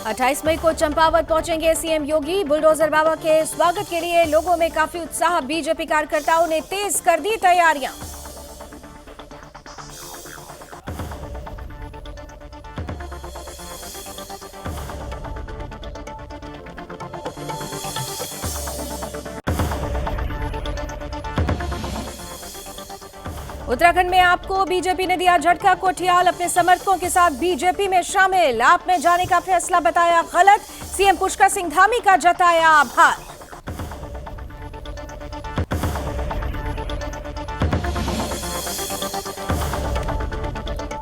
28 मई को चंपावत पहुंचेंगे सीएम योगी। बुलडोजर बाबा के स्वागत के लिए लोगों में काफी उत्साह। बीजेपी कार्यकर्ताओं ने तेज कर दी तैयारियां। उत्तराखंड में आपको बीजेपी ने दिया झटका। कोठियाल अपने समर्थकों के साथ बीजेपी में शामिल। आप में जाने का फैसला बताया गलत। सीएम पुष्कर सिंह धामी का जताया आभार।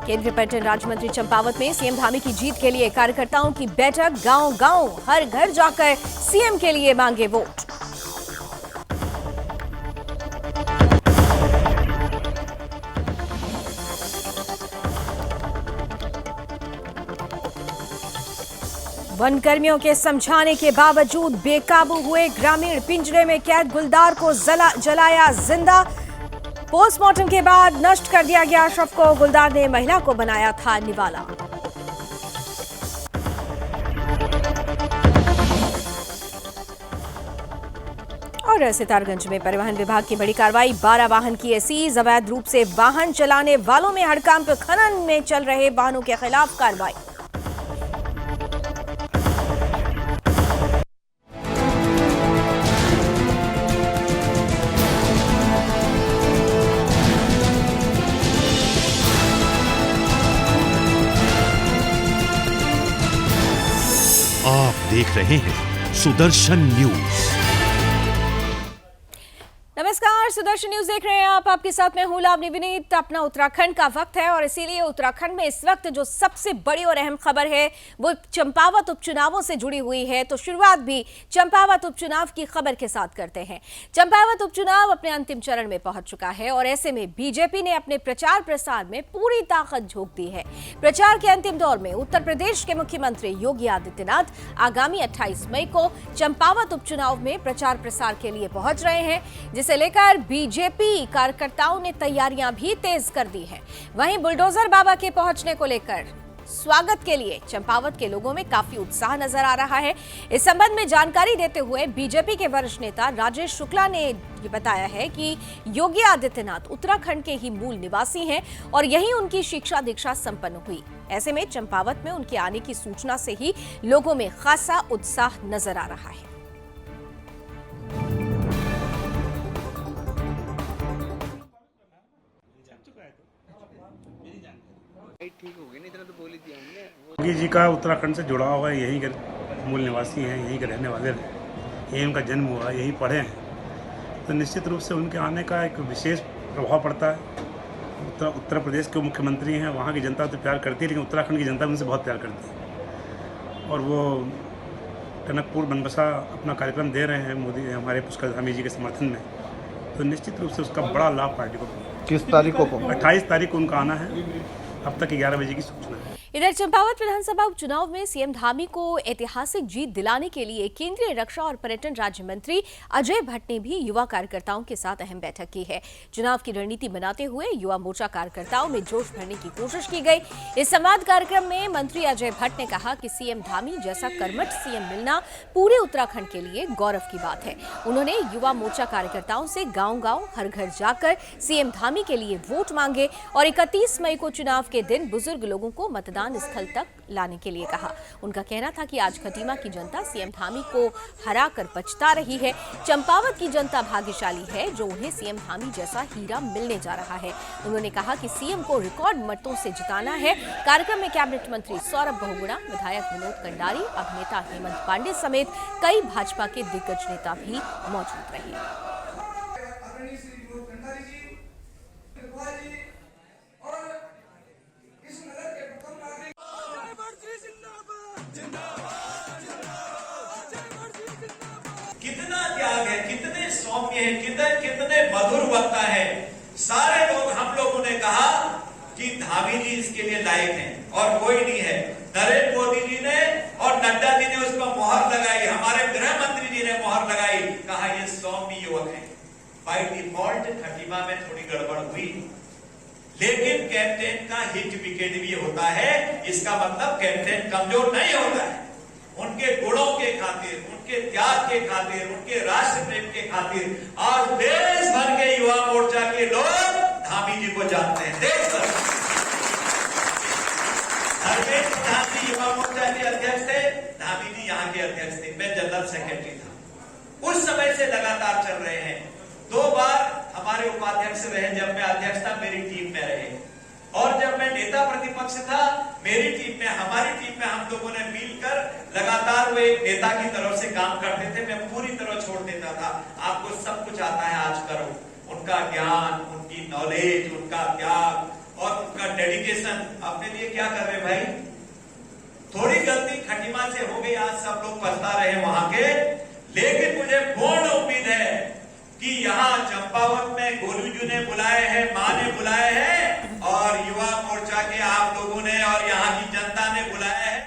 केंद्रीय पर्यटन राज्य मंत्री चंपावत में सीएम धामी की जीत के लिए कार्यकर्ताओं की बैठक। गांव-गांव हर घर जाकर सीएम के लिए मांगे वोट। वन कर्मियों के समझाने के बावजूद बेकाबू हुए ग्रामीण। पिंजरे में कैद गुलदार को जलाया जिंदा। पोस्टमार्टम के बाद नष्ट कर दिया गया शव को। गुलदार ने महिला को बनाया था निवाला। और सितारगंज में परिवहन विभाग की बड़ी कार्रवाई। 12 वाहन किए सीज। अवैध रूप से वाहन चलाने वालों में हड़कांप। खनन में चल रहे वाहनों के खिलाफ कार्रवाई। आप देख रहे हैं सुदर्शन न्यूज। नमस्कार, सुदर्शन न्यूज देख रहे हैं आप। आपके साथ मैं हूं लावनी विनीत। अपना उत्तराखंड का वक्त है और इसीलिए उत्तराखंड में इस वक्त जो सबसे बड़ी और अहम खबर है वो चंपावत उपचुनावों से जुड़ी हुई है। तो शुरुआत भी चंपावत उपचुनाव की खबर के साथ करते हैं। चंपावत उपचुनाव अपने अंतिम चरण में पहुंच चुका है और ऐसे में बीजेपी ने अपने प्रचार प्रसार में पूरी ताकत झोंक दी है। प्रचार के अंतिम दौर में उत्तर प्रदेश के मुख्यमंत्री योगी आदित्यनाथ आगामी 28 मई को चंपावत उपचुनाव में प्रचार प्रसार के लिए पहुंच रहे हैं, जिसे लेकर बीजेपी कार्यकर्ताओं ने तैयारियां भी तेज कर दी हैं। वहीं बुलडोजर बाबा के पहुंचने को लेकर स्वागत के लिए चंपावत के लोगों में काफी उत्साह नजर आ रहा है। इस संबंध में जानकारी देते हुए बीजेपी के वरिष्ठ नेता राजेश शुक्ला ने ये बताया है कि योगी आदित्यनाथ उत्तराखंड के ही मूल निवासी हैं और यहीं उनकी शिक्षा दीक्षा संपन्न हुई। ऐसे में चंपावत में उनके आने की सूचना से ही लोगों में खासा उत्साह नजर आ रहा है। योगी जी का उत्तराखंड से जुड़ा हुआ है, यहीं के मूल निवासी हैं, यहीं के रहने वाले हैं, यहीं उनका जन्म हुआ, यहीं पढ़े हैं, तो निश्चित रूप से उनके आने का एक विशेष प्रभाव पड़ता है। उत्तर प्रदेश के मुख्यमंत्री हैं, वहाँ की जनता तो प्यार करती है, लेकिन उत्तराखंड की जनता उनसे बहुत प्यार करती है और वो टनकपुर बनबसा अपना कार्यक्रम दे रहे हैं मोदी हमारे पुष्कर धामी जी के समर्थन में, तो निश्चित रूप से उसका बड़ा लाभ पार्टी को। किस तारीख को? 28 तारीख को उनका आना है। अब तक 11 बजे की सूचना है। इधर चंपावत विधानसभा उपचुनाव में सीएम धामी को ऐतिहासिक जीत दिलाने के लिए केंद्रीय रक्षा और पर्यटन राज्य मंत्री अजय भट्ट ने भी युवा कार्यकर्ताओं के साथ अहम बैठक की है। चुनाव की रणनीति बनाते हुए युवा मोर्चा कार्यकर्ताओं में जोश भरने की कोशिश की गई। इस संवाद कार्यक्रम में मंत्री अजय भट्ट ने कहा कि सीएम धामी जैसा कर्मठ सीएम मिलना पूरे उत्तराखंड के लिए गौरव की बात है। उन्होंने युवा मोर्चा कार्यकर्ताओं से गांव-गांव हर घर जाकर सीएम धामी के लिए वोट मांगे और 31 मई को चुनाव के दिन बुजुर्ग लोगों को मतदान स्थल तक लाने के लिए कहा। उनका कहना था कि आज खटीमा की जनता सीएम धामी को हराकर पछता रही है। चंपावत की जनता भाग्यशाली है जो उन्हें सीएम धामी जैसा हीरा मिलने जा रहा है। उन्होंने कहा कि सीएम को रिकॉर्ड मतों से जिताना है। कार्यक्रम में कैबिनेट मंत्री सौरभ बहुगुणा, विधायक विनोद कंडारी, अभिनेता हेमंत पांडे समेत कई भाजपा के दिग्गज नेता भी मौजूद रहे। कितना त्याग है, कितने सौम्य है, कितने मधुर वक्ता है। सारे लोग हम लोगों ने कहा कि धामी जी इसके लिए लायक हैं और कोई नहीं है। नरेंद्र मोदी जी ने और नड्डा जी ने उस पर मोहर लगाई, हमारे गृह मंत्री जी ने मोहर लगाई, कहा ये सौम्य युवक है। बाय डिफॉल्ट खटीमा में थोड़ी गड़बड़ हुई, लेकिन कैप्टन का हिट विकेट भी होता है, इसका मतलब कैप्टन कमजोर नहीं होता है। उनके गुणों के खातिर, उनके त्याग के खातिर, उनके राष्ट्र प्रेम के खातिर आज देश भर के युवा मोर्चा के लोग धामी जी को जानते हैं। देश भर धर्मेंद्र प्रधान जी युवा मोर्चा के अध्यक्ष थे, धामी जी यहाँ के अध्यक्ष थे, मैं जनरल सेक्रेटरी था। उस समय से लगातार चल रहे हैं। 2 बार हमारे उपाध्यक्ष रहे, जब मैं अध्यक्ष था मेरी टीम में रहे, और जब मैं नेता प्रतिपक्ष था मेरी टीम में, हमारी टीम में हम लोगों ने मिलकर लगातार वो एक नेता की तरफ से काम करते थे। मैं पूरी तरह छोड़ देता था, आपको सब कुछ आता है आज करो। उनका ज्ञान, उनकी नॉलेज, उनका त्याग और उनका डेडिकेशन अपने लिए क्या कर रहे भाई। थोड़ी गलती खटीमा से हो गई, आज सब लोग पछता रहे वहां के, लेकिन मुझे पूर्ण उम्मीद है कि यहाँ चंपावत में गोलू जी ने बुलाए हैं, मां ने बुलाए हैं और युवा मोर्चा के आप लोगों ने और यहाँ की जनता ने बुलाया है।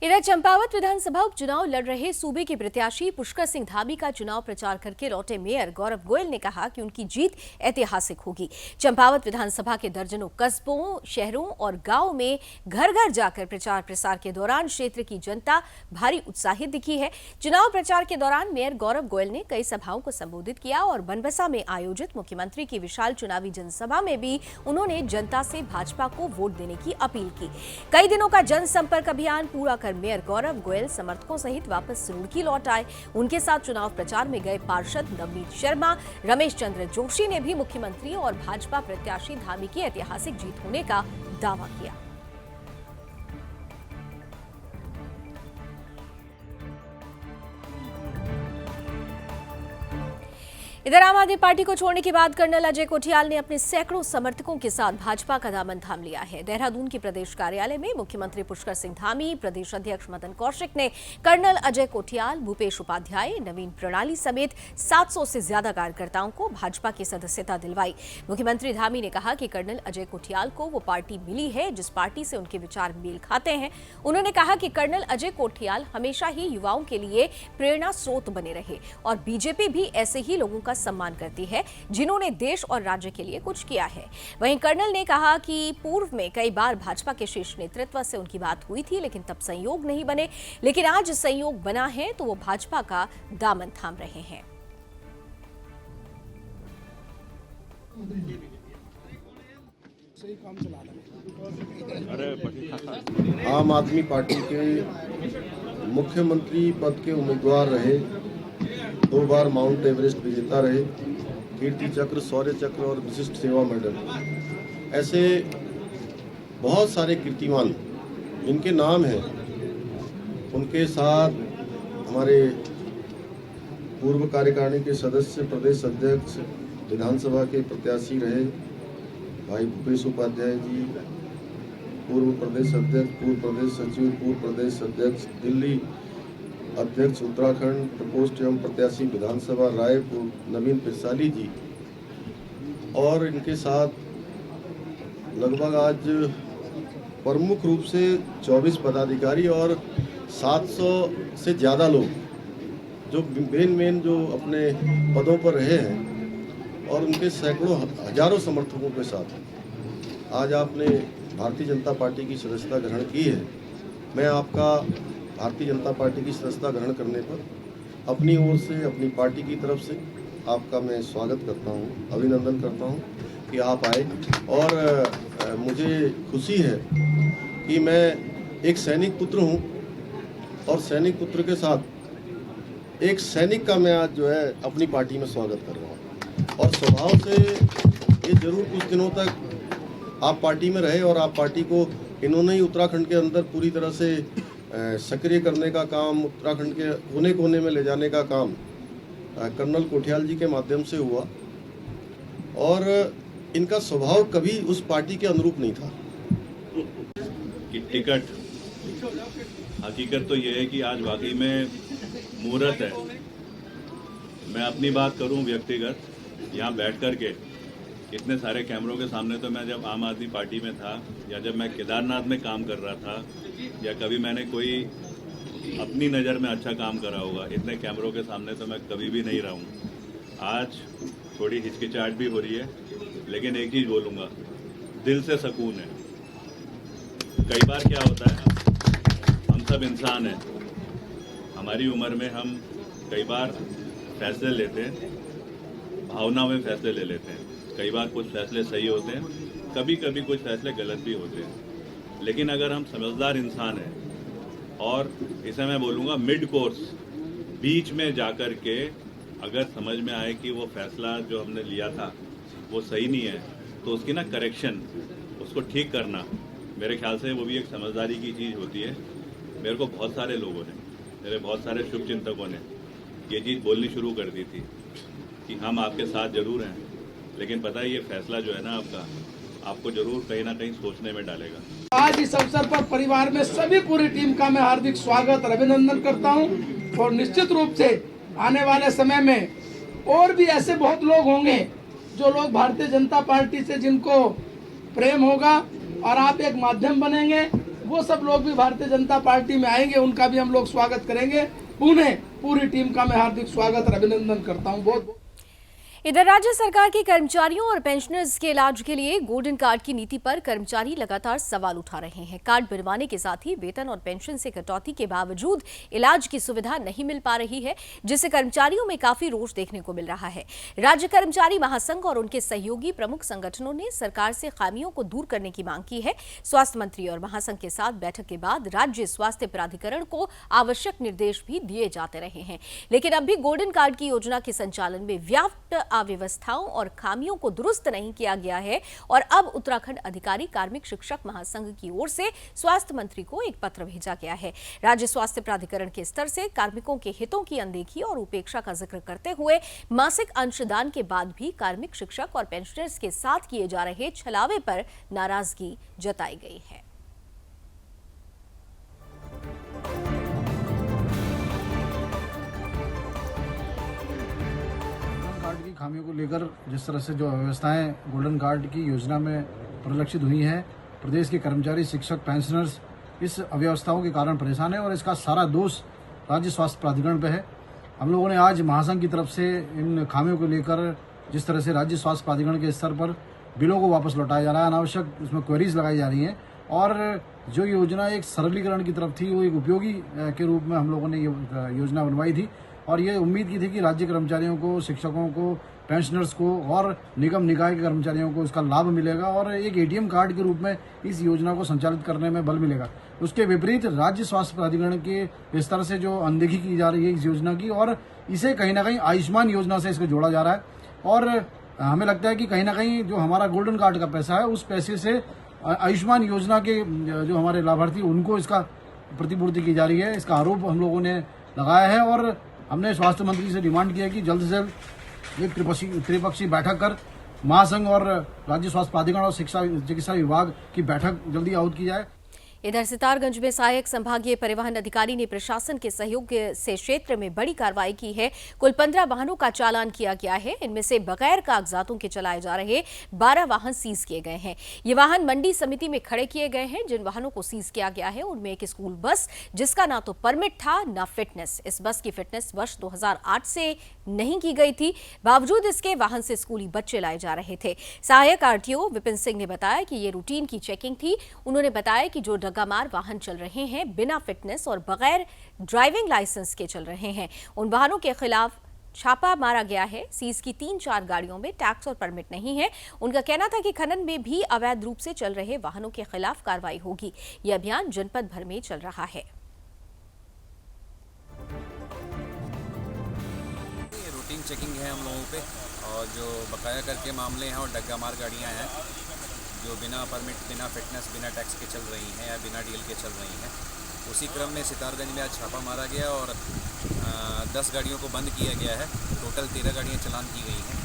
इधर चंपावत विधानसभा उपचुनाव लड़ रहे सूबे के प्रत्याशी पुष्कर सिंह धामी का चुनाव प्रचार करके लौटे मेयर गौरव गोयल ने कहा कि उनकी जीत ऐतिहासिक होगी। चंपावत विधानसभा के दर्जनों कस्बों, शहरों और गांवों में घर घर जाकर प्रचार प्रसार के दौरान क्षेत्र की जनता भारी उत्साहित दिखी है। चुनाव प्रचार के दौरान मेयर गौरव गोयल ने कई सभाओं को संबोधित किया और बनबसा में आयोजित मुख्यमंत्री की विशाल चुनावी जनसभा में भी उन्होंने जनता से भाजपा को वोट देने की अपील की। कई दिनों का जनसंपर्क अभियान पूरा मेयर गौरव गोयल समर्थकों सहित वापस रुड़की लौट आए। उनके साथ चुनाव प्रचार में गए पार्षद नवनीत शर्मा, रमेश चंद्र जोशी ने भी मुख्यमंत्री और भाजपा प्रत्याशी धामी की ऐतिहासिक जीत होने का दावा किया। इधर आम आदमी पार्टी को छोड़ने के बाद कर्नल अजय कोठियाल ने अपने सैकड़ों समर्थकों के साथ भाजपा का दामन थाम लिया है। देहरादून के प्रदेश कार्यालय में मुख्यमंत्री पुष्कर सिंह धामी, प्रदेश अध्यक्ष मदन कौशिक ने कर्नल अजय कोठियाल, भूपेश उपाध्याय, नवीन प्रणाली समेत 700 से ज्यादा कार्यकर्ताओं को भाजपा की सदस्यता दिलवाई। मुख्यमंत्री धामी ने कहा कि कर्नल अजय कोठियाल को वो पार्टी मिली है जिस पार्टी से उनके विचार मेल खाते हैं। उन्होंने कहा कि कर्नल अजय कोठियाल हमेशा ही युवाओं के लिए प्रेरणा स्रोत बने रहे और बीजेपी भी ऐसे ही लोगों का सम्मान करती है जिन्होंने देश और राज्य के लिए कुछ किया है। वहीं कर्नल ने कहा कि पूर्व में कई बार भाजपा के शीर्ष नेतृत्व से उनकी बात हुई थी, लेकिन तब संयोग नहीं बने, लेकिन आज संयोग बना है तो वो भाजपा का दामन थाम रहे हैं। आम आदमी पार्टी के मुख्यमंत्री पद के उम्मीदवार रहे, 2 बार माउंट एवरेस्ट विजेता रहे, कीर्ति चक्र, शौर्य चक्र और विशिष्ट सेवा मेडल, ऐसे बहुत सारे कीर्तिमान इनके नाम हैं। उनके साथ हमारे पूर्व कार्यकारिणी के सदस्य, प्रदेश अध्यक्ष, विधानसभा के प्रत्याशी रहे भाई भूपेश उपाध्याय जी, पूर्व प्रदेश अध्यक्ष, पूर्व प्रदेश सचिव, पूर्व प्रदेश अध्यक्ष दिल्ली अध्यक्ष उत्तराखंड प्रकोष्ठ एवं प्रत्याशी विधानसभा रायपुर नवीन पिरसाली जी, और इनके साथ लगभग आज प्रमुख रूप से 24 पदाधिकारी और 700 से ज़्यादा लोग जो मेन जो अपने पदों पर रहे हैं और उनके सैकड़ों हजारों समर्थकों के साथ आज आपने भारतीय जनता पार्टी की सदस्यता ग्रहण की है। मैं आपका भारतीय जनता पार्टी की सदस्यता ग्रहण करने पर अपनी ओर से, अपनी पार्टी की तरफ से आपका मैं स्वागत करता हूं, अभिनंदन करता हूं कि आप आए। और मुझे खुशी है कि मैं एक सैनिक पुत्र हूं और सैनिक पुत्र के साथ एक सैनिक का मैं आज जो है अपनी पार्टी में स्वागत कर रहा हूं। और स्वभाव से ये जरूर कुछ दिनों तक आप पार्टी में रहे और आप पार्टी को इन्होंने ही उत्तराखंड के अंदर पूरी तरह से सक्रिय करने का काम, उत्तराखंड के कोने कोने में ले जाने का काम कर्नल कोठियाल जी के माध्यम से हुआ। और इनका स्वभाव कभी उस पार्टी के अनुरूप नहीं था कि टिकट, हकीकत तो ये है कि आज वाकई में मुहूर्त है। मैं अपनी बात करूं व्यक्तिगत, यहाँ बैठ कर के इतने सारे कैमरों के सामने, तो मैं जब आम आदमी पार्टी में था या जब मैं केदारनाथ में काम कर रहा था या कभी मैंने कोई अपनी नज़र में अच्छा काम करा होगा, इतने कैमरों के सामने तो मैं कभी भी नहीं रहा हूँ। आज थोड़ी हिचकिचाहट भी हो रही है, लेकिन एक चीज़ बोलूँगा, दिल से सुकून है। कई बार क्या होता है, हम सब इंसान हैं, हमारी उम्र में हम कई बार फैसले लेते हैं, भावना में फैसले ले लेते हैं। कई बार कुछ फैसले सही होते हैं, कभी कभी कुछ फैसले गलत भी होते हैं। लेकिन अगर हम समझदार इंसान हैं और इसे मैं बोलूँगा मिड कोर्स, बीच में जाकर के अगर समझ में आए कि वो फैसला जो हमने लिया था वो सही नहीं है, तो उसकी ना करेक्शन, उसको ठीक करना, मेरे ख्याल से वो भी एक समझदारी की चीज़ होती है। मेरे को बहुत सारे लोगों ने, मेरे बहुत सारे शुभचिंतकों ने ये चीज़ बोलनी शुरू कर दी थी कि हम आपके साथ जरूर हैं, लेकिन पता है ये फैसला जो है ना आपका, आपको जरूर कहीं ना कहीं सोचने में डालेगा। आज इस अवसर पर परिवार में सभी पूरी टीम का मैं हार्दिक स्वागत और अभिनंदन करता हूं और निश्चित रूप से आने वाले समय में और भी ऐसे बहुत लोग होंगे जो लोग भारतीय जनता पार्टी से जिनको प्रेम होगा और आप एक माध्यम बनेंगे, वो सब लोग भी भारतीय जनता पार्टी में आएंगे, उनका भी हम लोग स्वागत करेंगे। पुणे पूरी टीम का मैं हार्दिक स्वागत और अभिनंदन करता हूं। बहुत इधर राज्य सरकार के कर्मचारियों और पेंशनर्स के इलाज के लिए गोल्डन कार्ड की नीति पर कर्मचारी लगातार सवाल उठा रहे हैं। कार्ड बनवाने के साथ ही वेतन और पेंशन से कटौती के बावजूद इलाज की सुविधा नहीं मिल पा रही है, जिससे कर्मचारियों में काफी रोष देखने को मिल रहा है। राज्य कर्मचारी महासंघ और उनके सहयोगी प्रमुख संगठनों ने सरकार से खामियों को दूर करने की मांग की है। स्वास्थ्य मंत्री और महासंघ के साथ बैठक के बाद राज्य स्वास्थ्य प्राधिकरण को आवश्यक निर्देश भी दिए जाते रहे हैं, लेकिन अब भी गोल्डन कार्ड की योजना के संचालन में व्याप्त अव्यवस्थाओं और खामियों को दुरुस्त नहीं किया गया है और अब उत्तराखंड अधिकारी कार्मिक शिक्षक महासंघ की ओर से स्वास्थ्य मंत्री को एक पत्र भेजा गया है। राज्य स्वास्थ्य प्राधिकरण के स्तर से कार्मिकों के हितों की अनदेखी और उपेक्षा का जिक्र करते हुए मासिक अंशदान के बाद भी कार्मिक शिक्षक और पेंशनर्स के साथ किए जा रहे छलावे पर नाराजगी जताई गई है। कार्ड की खामियों को लेकर जिस तरह से जो व्यवस्थाएं गोल्डन कार्ड की योजना में परिलक्षित हुई हैं, प्रदेश के कर्मचारी, शिक्षक, पेंशनर्स इस अव्यवस्थाओं के कारण परेशान है और इसका सारा दोष राज्य स्वास्थ्य प्राधिकरण पे है। हम लोगों ने आज महासंघ की तरफ से इन खामियों को लेकर जिस तरह से राज्य स्वास्थ्य प्राधिकरण के स्तर पर बिलों को वापस लौटाया जा रहा है, अनावश्यक उसमें क्वेरीज लगाई जा रही हैं और जो योजना एक सरलीकरण की तरफ थी वो एक उपयोगी के रूप में हम लोगों ने ये योजना बनवाई थी और ये उम्मीद की थी कि राज्य कर्मचारियों को, शिक्षकों को, पेंशनर्स को और निगम निकाय के कर्मचारियों को इसका लाभ मिलेगा और एक एटीएम कार्ड के रूप में इस योजना को संचालित करने में बल मिलेगा। उसके विपरीत राज्य स्वास्थ्य प्राधिकरण के स्तर से जो अनदेखी की जा रही है इस योजना की और इसे कहीं ना कहीं आयुष्मान योजना से इसको जोड़ा जा रहा है और हमें लगता है कि कहीं ना कहीं जो हमारा गोल्डन कार्ड का पैसा है उस पैसे से आयुष्मान योजना के जो हमारे लाभार्थी उनको इसका प्रतिपूर्ति की जा रही है। इसका आरोप हम लोगों ने लगाया है और हमने स्वास्थ्य मंत्री से डिमांड किया कि जल्द से जल्द एक त्रिपक्षीय बैठक कर महासंघ और राज्य स्वास्थ्य प्राधिकरण और चिकित्सा विभाग की बैठक जल्दी आहूत की जाए। इधर सितारगंज में सहायक संभागीय परिवहन अधिकारी ने प्रशासन के सहयोग से क्षेत्र में बड़ी कार्रवाई की है। कुल 15 वाहनों का चालान किया गया है। इनमें से बगैर कागजातों के चलाए जा रहे 12 वाहन सीज किए गए हैं। ये वाहन मंडी समिति में खड़े किए गए हैं। जिन वाहनों को सीज किया गया है उनमें एक स्कूल बस जिसका ना तो परमिट था ना फिटनेस। इस बस की फिटनेस वर्ष 2008 से नहीं की गई थी, बावजूद इसके वाहन से स्कूली बच्चे लाए जा रहे थे। सहायक आरटीओ विपिन सिंह ने बताया कि ये रूटीन की चेकिंग थी। उन्होंने बताया कि जो डग्गामार वाहन चल रहे हैं बिना फिटनेस और बगैर ड्राइविंग लाइसेंस के चल रहे हैं, उन वाहनों के खिलाफ छापा मारा गया है। सीज की 3-4 गाड़ियों में टैक्स और परमिट नहीं है। उनका कहना था कि खनन में भी अवैध रूप से चल रहे वाहनों के खिलाफ कार्रवाई होगी। यह अभियान जनपद भर में चल रहा है। रूटीन चेकिंग है हम लोगों पे और जो बकाया करके मामले हैं और डग्गामार गाड़ियां हैं जो बिना परमिट, बिना फिटनेस, बिना टैक्स के चल रही हैं या बिना डीएल के चल रही हैं, उसी क्रम में सितारगंज में आज छापा मारा गया और 10 गाड़ियों को बंद किया गया है। टोटल 13 गाड़ियाँ चलान की गई हैं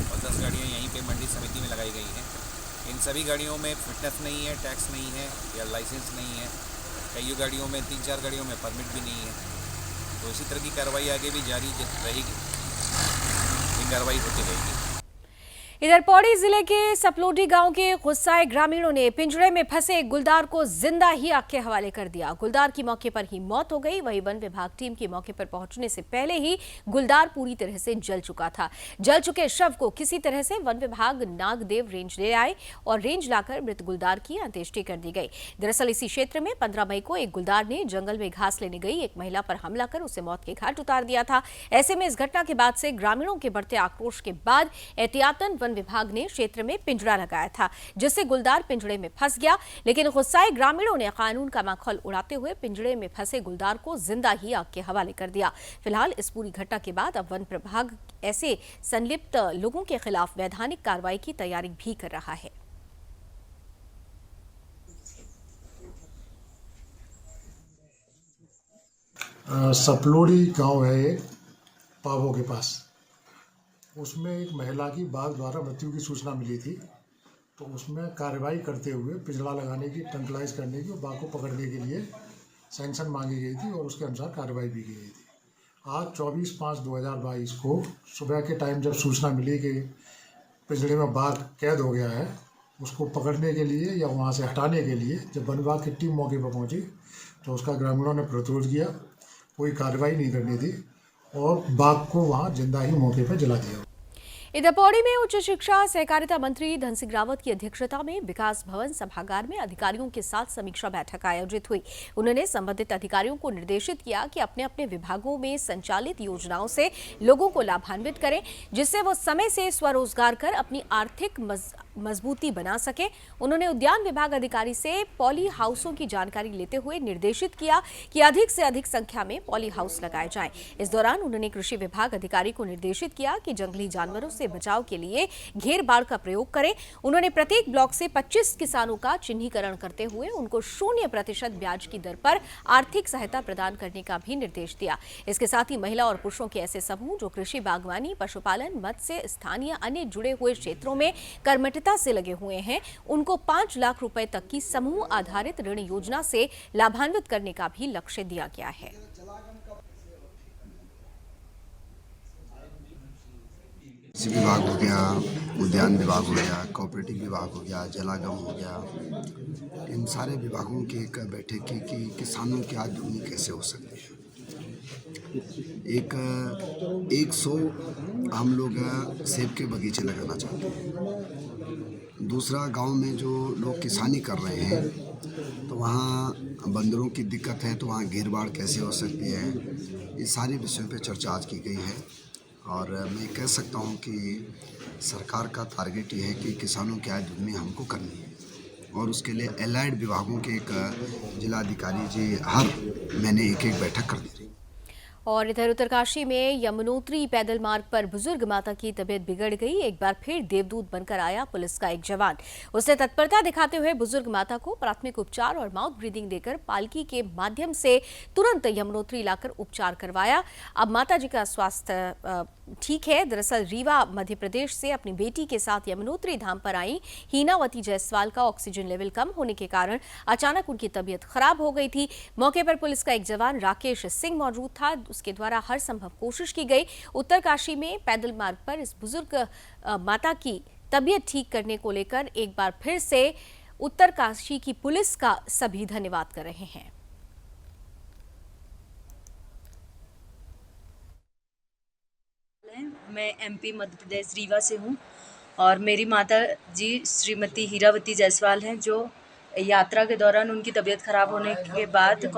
और 10 गाड़ियाँ यहीं पे मंडी समिति में लगाई गई हैं। इन सभी गाड़ियों में फिटनेस नहीं है, टैक्स नहीं है या लाइसेंस नहीं है। कई गाड़ियों में 3-4 गाड़ियों में परमिट भी नहीं है। तो इसी तरह की कार्रवाई आगे भी जारी रहेगी, ये कार्रवाई होती रहेगी। इधर पौड़ी जिले के सपलोटी गांव के गुस्साए ग्रामीणों ने पिंजरे में फंसे गुलदार को जिंदा ही आग के हवाले कर दिया। गुलदार की मौके पर ही मौत हो गई। वहीं वन विभाग टीम की मौके पर पहुंचने से पहले ही गुलदार पूरी तरह से जल चुका था। जल चुके शव को किसी तरह से वन विभाग नागदेव रेंज ले आए और रेंज लाकर मृत गुलदार की अंत्येष्टि कर दी गई। दरअसल इसी क्षेत्र में 15 मई को एक गुलदार ने जंगल में घास लेने गई एक महिला पर हमला कर उसे मौत के घाट उतार दिया था। ऐसे में इस घटना के बाद से ग्रामीणों के बढ़ते आक्रोश के बाद एहतियातन वन विभाग ने क्षेत्र में पिंजरा लगाया था, जिससे गुलदार पिंजरे में फंस गया। लेकिन गुस्साए ग्रामीणों ने कानून का माखौल उड़ाते हुए पिंजरे में फंसे गुलदार को जिंदा ही आग के हवाले कर दिया। फिलहाल इस पूरी घटना के बाद अब वन विभाग ऐसे संलिप्त लोगों के खिलाफ वैधानिक कार्रवाई की तैयारी भी कर रहा है। सपलोड़ी गांव है एक पावो के पास। उसमें एक महिला की बाघ द्वारा मृत्यु की सूचना मिली थी, तो उसमें कार्रवाई करते हुए पिंजरा लगाने की, ट्रंकलाइज करने की और बाघ को पकड़ने के लिए सैंक्शन मांगी गई थी और उसके अनुसार कार्रवाई भी की गई थी। आज 24/5/2022 को सुबह के टाइम जब सूचना मिली कि पिंजरे में बाघ कैद हो गया है, उसको पकड़ने के लिए या वहाँ से हटाने के लिए जब वन विभाग की टीम मौके पर पहुँची तो उसका ग्रामीणों ने प्रतिरोध किया। कोई कार्रवाई नहीं करनी थी और बाघ को वहाँ जिंदा ही मौके पर जला दिया। इधर पौड़ी में उच्च शिक्षा सहकारिता मंत्री धन सिंह रावत की अध्यक्षता में विकास भवन सभागार में अधिकारियों के साथ समीक्षा बैठक आयोजित हुई। उन्होंने संबंधित अधिकारियों को निर्देशित किया कि अपने अपने विभागों में संचालित योजनाओं से लोगों को लाभान्वित करें, जिससे वो समय से स्वरोजगार कर अपनी आर्थिक मजबूती बना सके। उन्होंने उद्यान विभाग अधिकारी से पॉली हाउसों की जानकारी लेते हुए निर्देशित किया कि अधिक से अधिक संख्या में पॉली हाउस लगाए जाएं। इस दौरान उन्होंने कृषि विभाग अधिकारी को निर्देशित किया कि जंगली जानवरों से बचाव के लिए घेर बाड़ का प्रयोग करें। उन्होंने प्रत्येक ब्लॉक से 25 किसानों का चिन्हीकरण करते हुए उनको 0% ब्याज की दर पर आर्थिक सहायता प्रदान करने का भी निर्देश दिया। इसके साथ ही महिला और पुरुषों के ऐसे समूह जो कृषि, बागवानी, पशुपालन, मत्स्य, स्थानीय अन्य जुड़े हुए क्षेत्रों में कर्मठता से लगे हुए हैं, उनको 5 लाख रुपए तक की समूह आधारित ऋण योजना से लाभान्वित करने का भी लक्ष्य दिया गया है। कृषि विभाग हो गया, उद्यान विभाग हो गया, कोऑपरेटिव विभाग हो गया, जलागम हो गया, इन सारे विभागों की एक बैठक की कि किसानों की आय दुगनी कैसे हो सकती है। 100 हम लोग सेब के बगीचे लगाना चाहते हैं। दूसरा, गांव में जो लोग किसानी कर रहे हैं तो वहाँ बंदरों की दिक्कत है, तो वहाँ घेर बाड़ कैसे हो सकती है। ये सारे विषयों पे चर्चा आज की गई है और मैं कह सकता हूँ कि सरकार का टारगेट ये है कि किसानों की आय दुगनी हमको करनी है और उसके लिए एलाइड विभागों के एक जिलाधिकारी जी हर महीने एक बैठक कर दी रही। और इधर उत्तरकाशी में यमुनोत्री पैदल मार्ग पर बुजुर्ग माता की तबीयत बिगड़ गई। एक बार फिर देवदूत बनकर आया पुलिस का एक जवान। उसने तत्परता दिखाते हुए बुजुर्ग माता को प्राथमिक उपचार और माउथ ब्रीदिंग देकर पालकी के माध्यम से तुरंत यमुनोत्री लाकर उपचार करवाया। अब माता जी का स्वास्थ्य ठीक है। दरअसल रीवा मध्य प्रदेश से अपनी बेटी के साथ यमुनोत्री धाम पर आई हीनावती जायसवाल का ऑक्सीजन लेवल कम होने के कारण अचानक उनकी तबीयत खराब हो गई थी। मौके पर पुलिस का एक जवान राकेश सिंह मौजूद था। उसके द्वारा हर संभव कोशिश की गई। उत्तरकाशी में पैदल मार्ग पर इस बुजुर्ग माता की तबीयत ठीक करने को लेकर एक बार फिर से उत्तरकाशी की पुलिस का सभी धन्यवाद कर रहे हैं। मैं एमपी मध्य प्रदेश रीवा से हूँ और मेरी माता जी श्रीमती हीरावती जायसवाल हैं, जो यात्रा के दौरान उनकी तबीयत खराब होने के बाद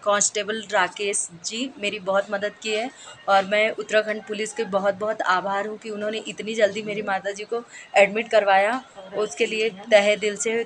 कांस्टेबल राकेश जी मेरी बहुत मदद की है और मैं उत्तराखंड पुलिस के बहुत बहुत आभार हूँ कि उन्होंने इतनी जल्दी मेरी माता जी को एडमिट करवाया। उसके लिए तहे दिल से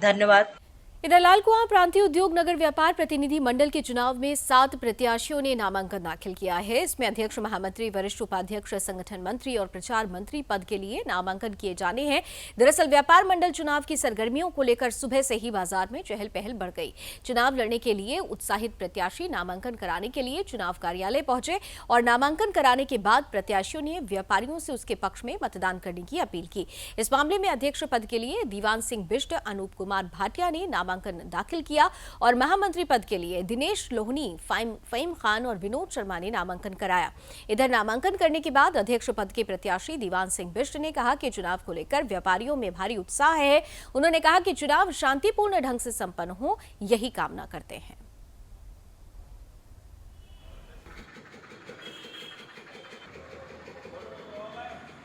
धन्यवाद। इधर लालकुआं प्रांतीय उद्योग नगर व्यापार प्रतिनिधि मंडल के चुनाव में 7 प्रत्याशियों ने नामांकन दाखिल किया है। इसमें अध्यक्ष, महामंत्री, वरिष्ठ उपाध्यक्ष, संगठन मंत्री और प्रचार मंत्री पद के लिए नामांकन किए जाने हैं। दरअसल व्यापार मंडल चुनाव की सरगर्मियों को लेकर सुबह से ही बाजार में चहल पहल बढ़ गई। चुनाव लड़ने के लिए उत्साहित प्रत्याशी नामांकन कराने के लिए चुनाव कार्यालय पहुंचे और नामांकन कराने के बाद प्रत्याशियों ने व्यापारियों से उसके पक्ष में मतदान करने की अपील की। इस मामले में अध्यक्ष पद के लिए दीवान सिंह बिष्ट, अनूप कुमार भाटिया ने नामांकन दाखिल किया और महामंत्री पद के लिए दिनेश लोहनी, फहीम खान और विनोद शर्मा ने नामांकन कराया। इधर नामांकन करने के बाद अध्यक्ष पद के प्रत्याशी दीवान सिंह बिष्ट ने कहा कि चुनाव को लेकर व्यापारियों में भारी उत्साह है। उन्होंने कहा कि चुनाव शांतिपूर्ण ढंग से संपन्न हो, यही कामना करते हैं।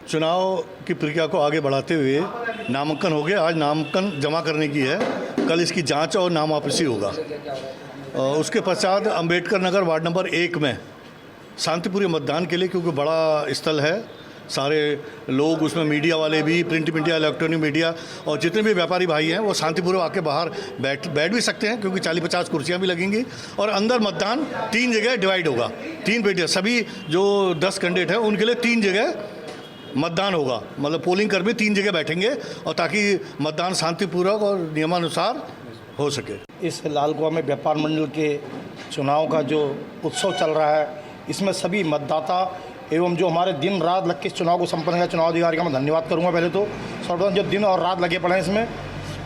चुनाव की प्रक्रिया को आगे बढ़ाते हुए नामांकन हो गया। आज नामांकन जमा करने की है, कल इसकी जांच और नाम वापसी होगा। उसके पश्चात अंबेडकर नगर वार्ड नंबर 1 में शांतिपूर्ण मतदान के लिए, क्योंकि बड़ा स्थल है, सारे लोग उसमें, मीडिया वाले भी, प्रिंट मीडिया, इलेक्ट्रॉनिक मीडिया और जितने भी व्यापारी भाई हैं वो शांतिपूर्वक आके बाहर बैठ भी सकते हैं, क्योंकि 40-50 कुर्सियां भी लगेंगी। और अंदर मतदान 3 जगह डिवाइड होगा, 3 पेटियाँ, सभी जो 10 कैंडिडेट हैं उनके लिए 3 जगह मतदान होगा। मतलब पोलिंग कर्मी 3 जगह बैठेंगे और ताकि मतदान शांतिपूर्वक और नियमानुसार हो सके। इस लालकुआं में व्यापार मंडल के चुनाव का जो उत्सव चल रहा है, इसमें सभी मतदाता एवं जो हमारे दिन रात लग के इस चुनाव को संपन्न किया, चुनाव अधिकारी का मैं धन्यवाद करूंगा। पहले तो सर्वप्रथम जो दिन और रात लगे पड़े हैं इसमें,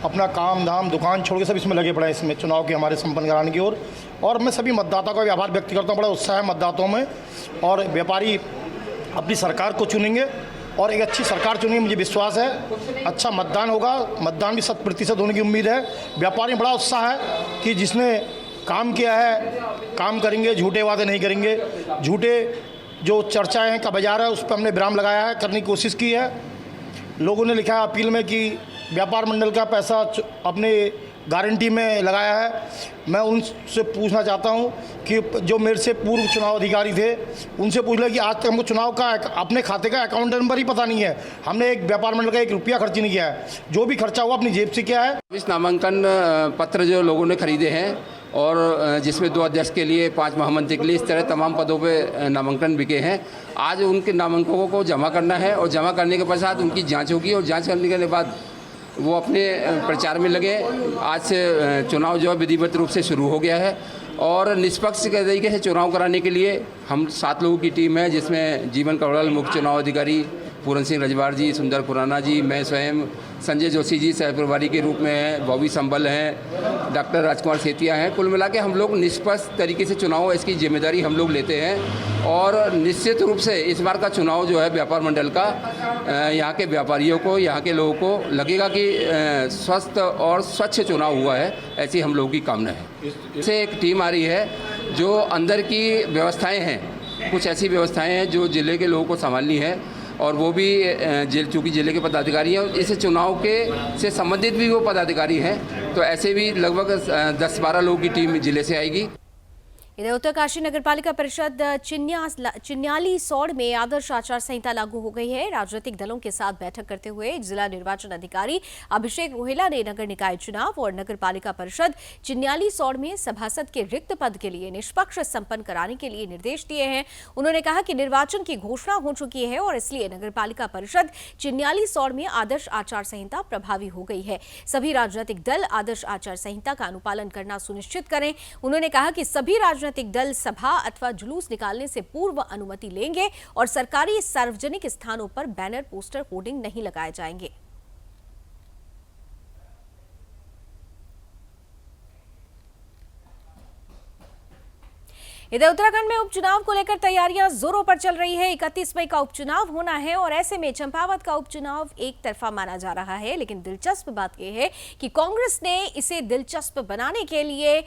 अपना काम धाम दुकान छोड़ के सब इसमें लगे पड़े हैं, इसमें चुनाव के हमारे संपन्न कराने की ओर। और मैं सभी मतदाताओं का भी आभार व्यक्त करता हूँ। बड़ा उत्साह है मतदाताओं में और व्यापारी अपनी सरकार को चुनेंगे और एक अच्छी सरकार चुनेंगे, मुझे विश्वास है। अच्छा मतदान होगा, मतदान भी 100% होने की उम्मीद है। व्यापारी में बड़ा उत्साह है कि जिसने काम किया है काम करेंगे, झूठे वादे नहीं करेंगे। झूठे जो चर्चाएं हैं का बाजार है, उस पर हमने विराम लगाया है, करने की कोशिश की है। लोगों ने लिखा है अपील में कि व्यापार मंडल का पैसा अपने गारंटी में लगाया है। मैं उनसे पूछना चाहता हूं कि जो मेरे से पूर्व चुनाव अधिकारी थे उनसे पूछ लें कि आज तक हमको चुनाव का अपने खाते का अकाउंट नंबर ही पता नहीं है। हमने एक व्यापार मंडल का 1 रुपया खर्च नहीं किया है, जो भी खर्चा हुआ अपनी जेब से किया है। इस नामांकन पत्र जो लोगों ने खरीदे हैं और जिसमें 2 अध्यक्ष के लिए, 5 महामंत्री के लिए, इस तरह तमाम पदों पे नामांकन बिके हैं। आज उनके नामांकनों को जमा करना है और जमा करने के पश्चात उनकी जाँच होगी और जाँच करने के बाद वो अपने प्रचार में लगे। आज से चुनाव जो है विधिवत रूप से शुरू हो गया है और निष्पक्ष तरीके से चुनाव कराने के लिए हम 7 लोगों की टीम है, जिसमें जीवन कौड़ल मुख्य चुनाव अधिकारी, पूरन सिंह रजवाड़ जी, सुंदर खुराना जी, मैं स्वयं, संजय जोशी जी सह प्रभारी के रूप में हैं, बॉबी संबल हैं, डॉक्टर राजकुमार सेतिया हैं। कुल मिला के हम लोग निष्पक्ष तरीके से चुनाव, इसकी जिम्मेदारी हम लोग लेते हैं और निश्चित रूप से इस बार का चुनाव जो है व्यापार मंडल का, यहाँ के व्यापारियों को, यहाँ के लोगों को लगेगा कि स्वस्थ और स्वच्छ चुनाव हुआ है, ऐसी हम लोगों की कामना है। इससे एक टीम आ रही है जो अंदर की व्यवस्थाएँ हैं, कुछ ऐसी व्यवस्थाएँ हैं जो जिले के लोगों को संभालनी है और वो भी चूँकि जिले के पदाधिकारी हैं, इस चुनाव के से संबंधित भी वो पदाधिकारी हैं, तो ऐसे भी लगभग 10-12 लोगों की टीम जिले से आएगी। इधर उत्तरकाशी नगरपालिका परिषद चिन्याली सौड़ में आदर्श आचार संहिता लागू हो गई है। राजनीतिक दलों के साथ बैठक करते हुए जिला निर्वाचन अधिकारी अभिषेक रोहेला ने नगर निकाय चुनाव और नगरपालिका परिषद चिन्याली सौड़ में सभासद के रिक्त पद के लिए निष्पक्ष संपन्न कराने के लिए निर्देश दिए हैं। उन्होंने कहा कि निर्वाचन की घोषणा हो चुकी है और इसलिए नगरपालिका परिषद चिन्याली सौड़ में आदर्श आचार संहिता प्रभावी हो गई है। सभी राजनीतिक दल आदर्श आचार संहिता का अनुपालन करना सुनिश्चित करें। उन्होंने कहा कि सभी राजनीतिक दल सभा अथवा जुलूस निकालने से पूर्व अनुमति लेंगे और सरकारी सार्वजनिक स्थानों पर बैनर, पोस्टर, होर्डिंग नहीं लगाए जाएंगे। इधर उत्तराखंड में उपचुनाव को लेकर तैयारियां जोरों पर चल रही है। 31 मई का उपचुनाव होना है और ऐसे में चंपावत का उपचुनाव एक तरफा माना जा रहा है। लेकिन दिलचस्प बात यह है कि कांग्रेस ने इसे दिलचस्प बनाने के लिए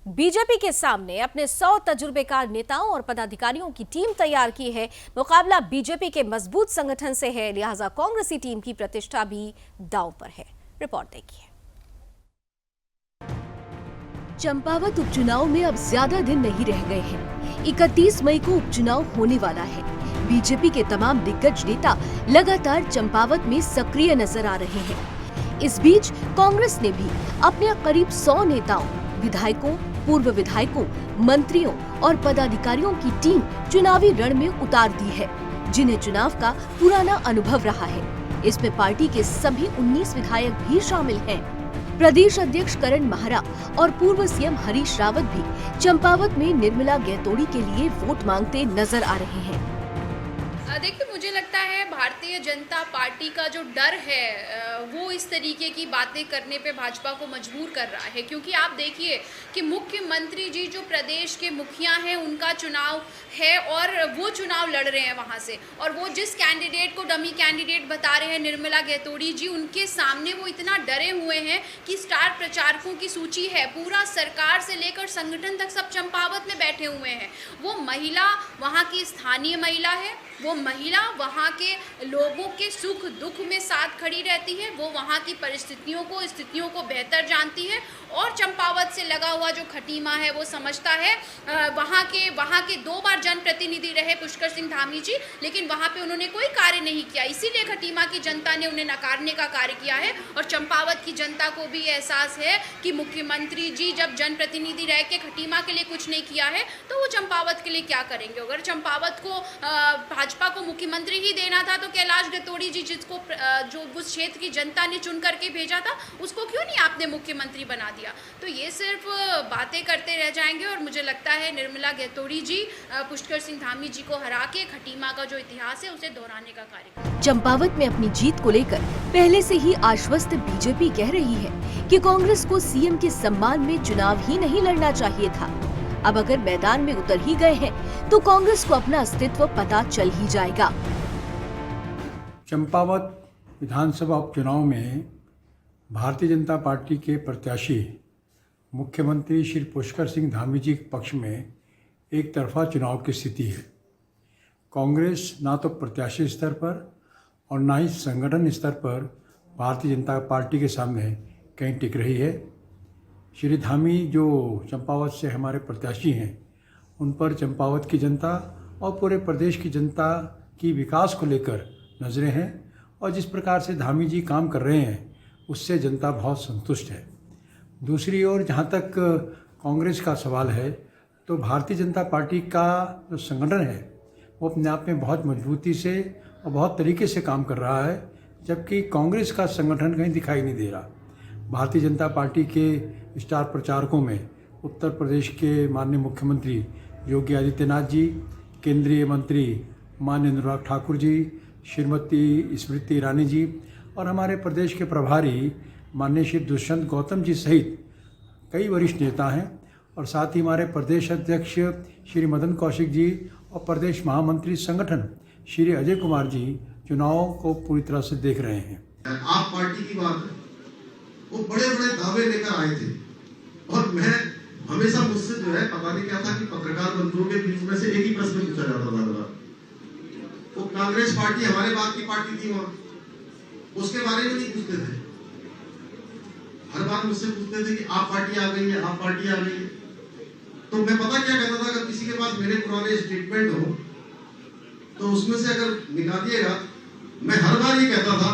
बीजेपी के सामने अपने 100 तजुर्बेकार नेताओं और पदाधिकारियों की टीम तैयार की है। मुकाबला बीजेपी के मजबूत संगठन से है, लिहाजा कांग्रेसी टीम की प्रतिष्ठा भी दांव पर है। रिपोर्ट देखिए। चंपावत उपचुनाव में अब ज्यादा दिन नहीं रह गए हैं। 31 मई को उपचुनाव होने वाला है। बीजेपी के तमाम दिग्गज नेता लगातार चंपावत में सक्रिय नजर आ रहे हैं। इस बीच कांग्रेस ने भी अपने करीब 100 नेताओं, विधायकों, पूर्व विधायकों, मंत्रियों और पदाधिकारियों की टीम चुनावी रण में उतार दी है, जिन्हें चुनाव का पुराना अनुभव रहा है। इसमें पार्टी के सभी 19 विधायक भी शामिल हैं। प्रदेश अध्यक्ष करण माहरा और पूर्व सीएम हरीश रावत भी चंपावत में निर्मला गैतोड़ी के लिए वोट मांगते नजर आ रहे हैं। देखिए, मुझे लगता है भारतीय जनता पार्टी का जो डर है वो इस तरीके की बातें करने पे भाजपा को मजबूर कर रहा है, क्योंकि आप देखिए कि मुख्यमंत्री जी जो प्रदेश के मुखिया हैं उनका चुनाव है और वो चुनाव लड़ रहे हैं वहाँ से, और वो जिस कैंडिडेट को डमी कैंडिडेट बता रहे हैं निर्मला गैतोड़ी जी, उनके सामने वो इतना डरे हुए हैं कि स्टार प्रचारकों की सूची है, पूरा सरकार से लेकर संगठन तक सब चंपावत में बैठे हुए हैं। वो महिला वहाँ की स्थानीय महिला है, वो महिला वहाँ के लोगों के सुख दुख में साथ खड़ी रहती है, वो वहाँ की परिस्थितियों को स्थितियों को बेहतर जानती है, और चंपावत से लगा हुआ जो खटीमा है वो समझता है। वहाँ के 2 बार जनप्रतिनिधि रहे पुष्कर सिंह धामी जी, लेकिन वहाँ पे उन्होंने कोई कार्य नहीं किया, इसीलिए खटीमा की जनता ने उन्हें नकारने का कार्य किया है। और चंपावत की जनता को भी एहसास है कि मुख्यमंत्री जी जब जनप्रतिनिधि रह के खटीमा के लिए कुछ नहीं किया है तो वो चंपावत के लिए क्या करेंगे। अगर चंपावत को भाजपा को मुख्यमंत्री ही देना था तो कैलाश गैतोड़ी जी जिसको जो उस क्षेत्र की जनता ने चुन करके भेजा था उसको क्यों नहीं आपने मुख्यमंत्री बना दिया। तो ये सिर्फ बातें करते रह जाएंगे, और मुझे लगता है निर्मला गैतोड़ी जी पुष्कर सिंह धामी जी को हरा के खटीमा का जो इतिहास है उसे दोहराने का कार्य। चंपावत में अपनी जीत को लेकर पहले से ही आश्वस्त बीजेपी कह रही है कि कांग्रेस को सीएम के सम्मान में चुनाव ही नहीं लड़ना चाहिए था। अब अगर मैदान में उतर ही गए हैं तो कांग्रेस को अपना अस्तित्व पता चल ही जाएगा। चंपावत विधानसभा उपचुनाव में भारतीय जनता पार्टी के प्रत्याशी मुख्यमंत्री श्री पुष्कर सिंह धामी जी के पक्ष में एक तरफा चुनाव की स्थिति है। कांग्रेस ना तो प्रत्याशी स्तर पर और ना ही संगठन स्तर पर भारतीय जनता पार्टी के सामने कहीं टिक रही है। श्री धामी जो चंपावत से हमारे प्रत्याशी हैं, उन पर चंपावत की जनता और पूरे प्रदेश की जनता की विकास को लेकर नज़रें हैं, और जिस प्रकार से धामी जी काम कर रहे हैं उससे जनता बहुत संतुष्ट है। दूसरी ओर जहाँ तक कांग्रेस का सवाल है तो भारतीय जनता पार्टी का जो संगठन है वो अपने आप में बहुत मजबूती से और बहुत तरीके से काम कर रहा है, जबकि कांग्रेस का संगठन कहीं दिखाई नहीं दे रहा। भारतीय जनता पार्टी के स्टार प्रचारकों में उत्तर प्रदेश के माननीय मुख्यमंत्री योगी आदित्यनाथ जी, केंद्रीय मंत्री माननीय अनुराग ठाकुर जी, श्रीमती स्मृति ईरानी जी और हमारे प्रदेश के प्रभारी माननीय श्री दुष्यंत गौतम जी सहित कई वरिष्ठ नेता हैं, और साथ ही हमारे प्रदेश अध्यक्ष श्री मदन कौशिक जी और प्रदेश महामंत्री संगठन श्री अजय कुमार जी चुनाव को पूरी तरह से देख रहे हैं। आप पार्टी की बात है, वो बड़े बड़े दावे लेकर आए थे, और मैं हमेशा मुझसे जो है पता नहीं क्या था कि पत्रकार बंधुओं के बीच में से एक ही प्रश्न पूछा जाता था, वो कांग्रेस पार्टी हमारे बात की पार्टी थी, वहां उसके बारे में नहीं पूछते थे। हर बार मुझसे पूछते थे कि आप पार्टी आ गई है, आप पार्टी आ गई है। तो मैं पता क्या कहता था, अगर किसी के पास मेरे पुराने स्टेटमेंट हो तो उसमें से अगर निकालिएगा, मैं हर बार ये कहता था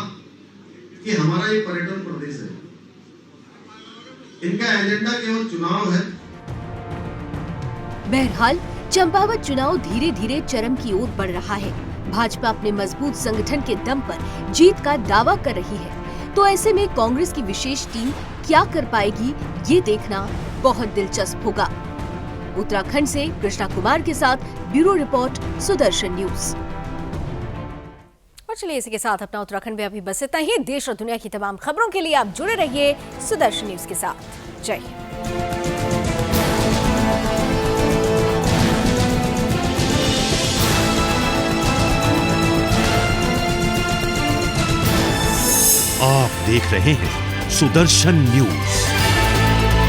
कि हमारा ये पर्यटन प्रदेश है, इनका एजेंडा केवल चुनाव है। बहरहाल चंपावत चुनाव धीरे धीरे चरम की ओर बढ़ रहा है। भाजपा अपने मजबूत संगठन के दम पर जीत का दावा कर रही है, तो ऐसे में कांग्रेस की विशेष टीम क्या कर पाएगी ये देखना बहुत दिलचस्प होगा। उत्तराखंड से कृष्णा कुमार के साथ ब्यूरो रिपोर्ट, सुदर्शन न्यूज। और चलिए इसी के साथ अपना उत्तराखंड में अभी बस इतना ही। देश और दुनिया की तमाम खबरों के लिए आप जुड़े रहिए सुदर्शन न्यूज के साथ। जय हिंद। आप देख रहे हैं सुदर्शन न्यूज।